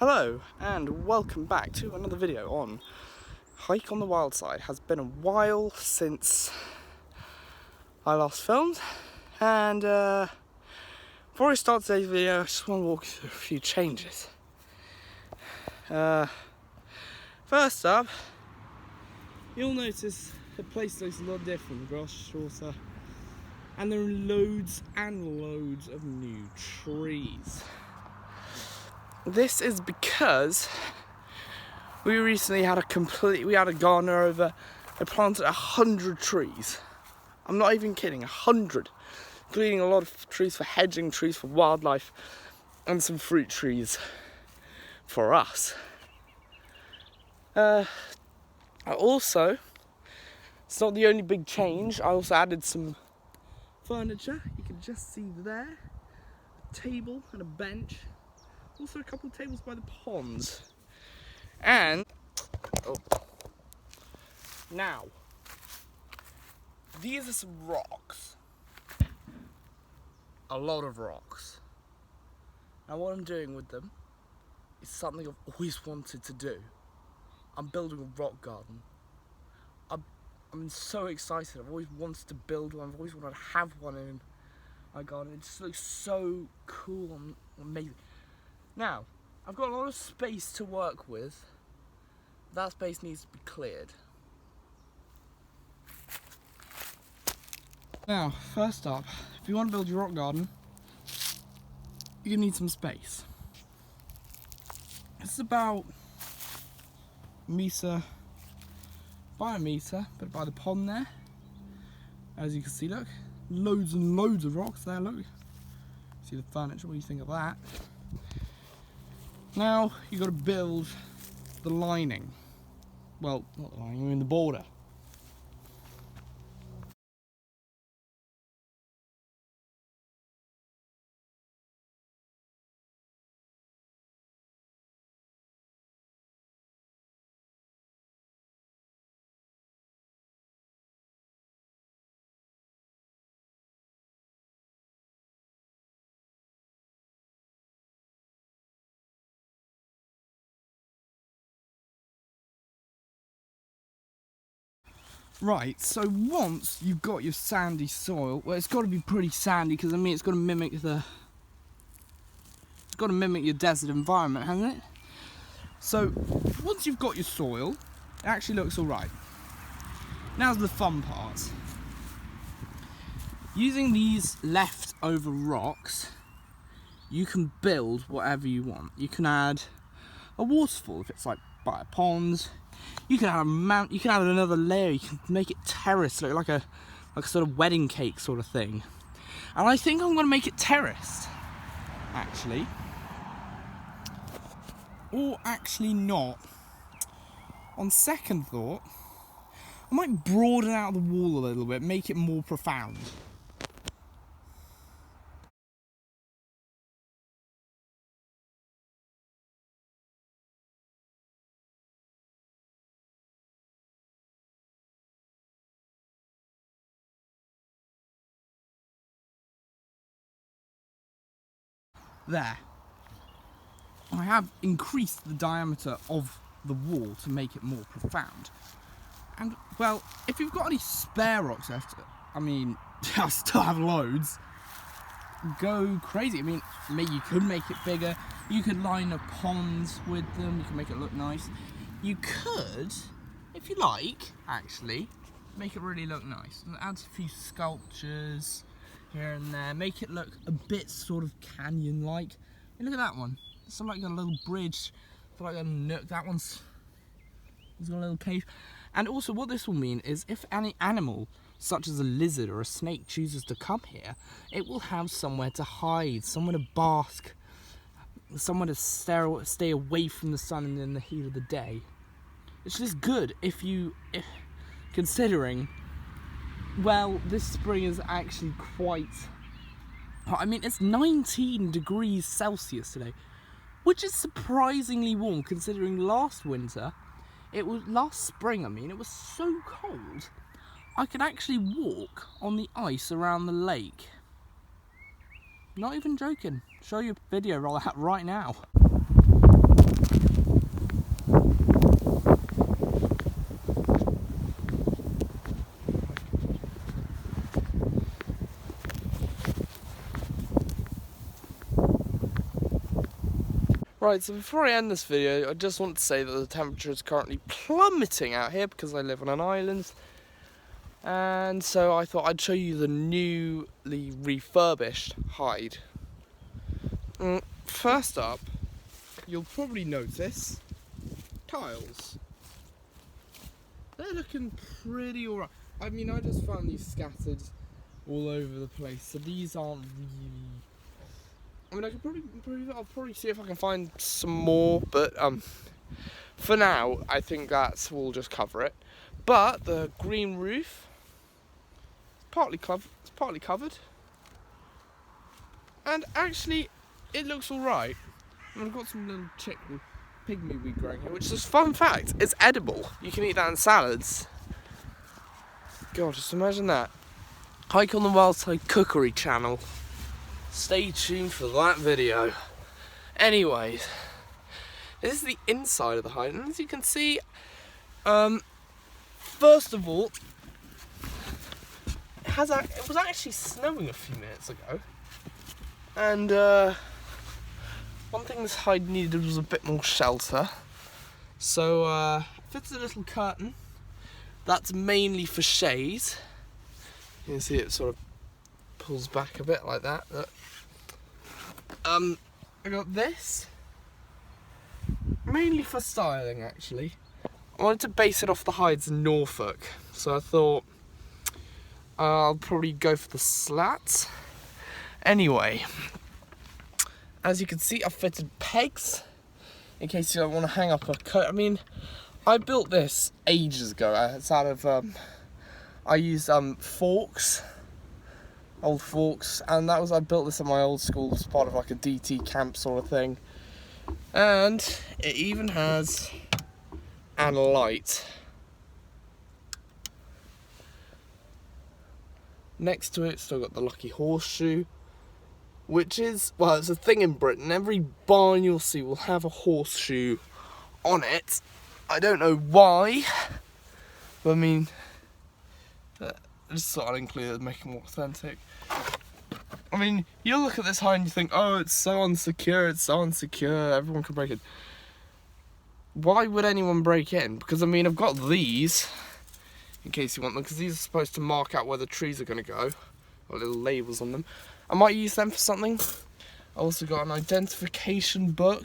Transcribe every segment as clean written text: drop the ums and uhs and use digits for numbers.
Hello and welcome back to another video on Hike on the Wild Side. Has been a while since I last filmed, and before I start today's video I just want to walk you through a few changes. First up, you'll notice the place looks a lot different. The grass is shorter and there are loads and loads of new trees. This is because we recently had a gardener over. They planted 100 trees. I'm not even kidding, 100, including a lot of trees for hedging, trees for wildlife, and some fruit trees for us. Also, it's not the only big change. I also added some furniture. You can just see there, a table and a bench. Also a couple of tables by the ponds. And now these are some rocks. A lot of rocks. Now what I'm doing with them is something I've always wanted to do. I'm building a rock garden. I'm so excited. I've always wanted to build one. I've always wanted to have one in my garden. It just looks so cool and amazing. Now, I've got a lot of space to work with. That space needs to be cleared. Now, first up, if you want to build your rock garden, you're going to need some space. It's about a metre by a metre, but by the pond there. As you can see, look, loads and loads of rocks there, look. See the furniture, what do you think of that? Now you've got to build the lining. Well, not the lining, I mean the border. Right, so once you've got your sandy soil, well, it's got to be pretty sandy because I mean it's got to mimic your desert environment, hasn't it? So once you've got your soil, it actually looks all right. Now's the fun part. Using these leftover rocks, you can build whatever you want. You can add a waterfall if it's like by a pond. You can add a mount. You can add another layer. You can make it terraced, like a sort of wedding cake sort of thing. And I think I'm going to make it terraced, actually, or actually not. On second thought, I might broaden out the wall a little bit, make it more profound. There. I have increased the diameter of the wall to make it more profound. And, well, if you've got any spare rocks left, I mean, I still have loads, go crazy. I mean, maybe you could make it bigger. You could line a pond with them. You can make it look nice. You could, if you like, actually, make it really look nice. And add a few sculptures here and there. Make it look a bit sort of canyon-like. Hey, look at that one. It's like a little bridge. It's like a nook. That one's got a little cave. And also what this will mean is if any animal, such as a lizard or a snake, chooses to come here, it will have somewhere to hide, somewhere to bask, somewhere to stay away from the sun and in the heat of the day. It's just good considering, well, this spring is actually quite hot. I mean, it's 19 degrees Celsius today, which is surprisingly warm considering last spring, it was so cold I could actually walk on the ice around the lake. Not even joking. Show you a video right now. Right, so before I end this video, I just want to say that the temperature is currently plummeting out here because I live on an island. And so I thought I'd show you the newly refurbished hide. First up, you'll probably notice tiles. They're looking pretty alright. I mean, I just found these scattered all over the place, so these aren't really... I mean, I'll probably see if I can find some more, but for now, I think we'll just cover it. But the green roof is partly covered, and actually, it looks all right. And I've got some little chicken pygmy weed growing here, which is a fun fact. It's edible. You can eat that in salads. God, just imagine that. Hike on the Wildside Cookery channel. Stay tuned for that video. Anyways, this is the inside of the hide, and as you can see, first of all, it was actually snowing a few minutes ago, and one thing this hide needed was a bit more shelter. So fits a little curtain. That's mainly for shade. You can see it sort of pulls back a bit like that. I got this mainly for styling, actually. I wanted to base it off the hides in Norfolk, so I thought I'll probably go for the slats. Anyway, as you can see, I've fitted pegs in case you don't want to hang up a coat. I mean, I built this ages ago. It's out of I used forks, old forks, and I built this at my old school as part of like a DT camp sort of thing. And it even has a light. Next to it, still got the lucky horseshoe, which is, well, it's a thing in Britain. Every barn you'll see will have a horseshoe on it. I don't know why, but I mean, I just thought I'd include it to make it more authentic. I mean, you'll look at this hide and you think, oh, it's so unsecure, everyone can break it. Why would anyone break in? Because I mean, I've got these, in case you want them, because these are supposed to mark out where the trees are going to go, or little labels on them. I might use them for something. I also got an identification book,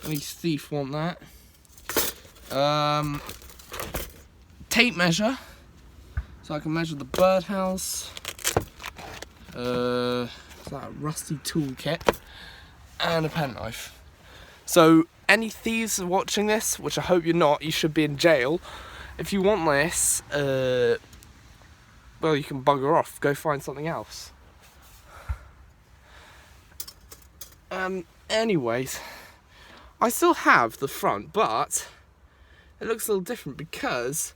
any thief want that. Tape measure, so I can measure the birdhouse. That rusty toolkit, and a penknife. So any thieves watching this, which I hope you're not, you should be in jail. If you want this, well, you can bugger off, go find something else. Anyways, I still have the front, but it looks a little different because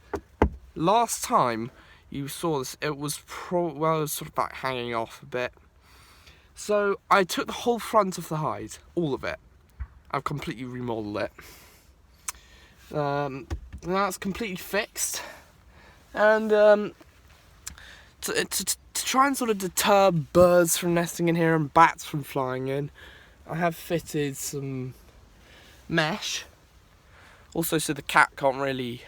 last time you saw this, it was it was sort of like hanging off a bit. So I took the whole front of the hide, all of it. I've completely remodeled it. Now it's completely fixed, and to try and sort of deter birds from nesting in here and bats from flying in, I have fitted some mesh. Also, so the cat can't really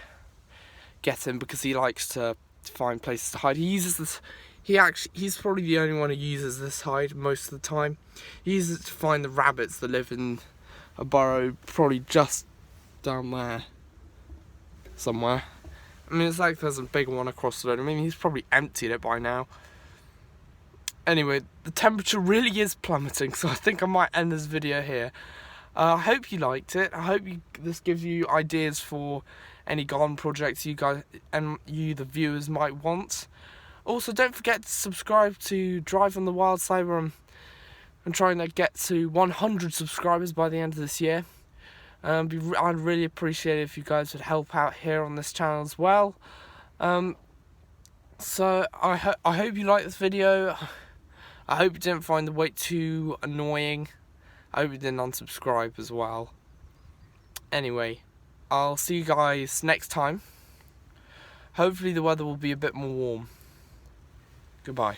get in because he likes to find places to hide. He uses this. He's probably the only one who uses this hide most of the time. He uses it to find the rabbits that live in a burrow, probably just down there somewhere. I mean, it's like there's a big one across the road. I mean, he's probably emptied it by now. Anyway, the temperature really is plummeting, so I think I might end this video here. I hope you liked it. I hope this gives you ideas for any garden projects you guys and the viewers might want. Also, don't forget to subscribe to Drive on the Wildside, where I'm trying to get to 100 subscribers by the end of this year. I'd really appreciate it if you guys would help out here on this channel as well. So I hope you liked this video. I hope you didn't find the wait too annoying. I hope you didn't unsubscribe as well. Anyway, I'll see you guys next time. Hopefully the weather will be a bit more warm. Goodbye.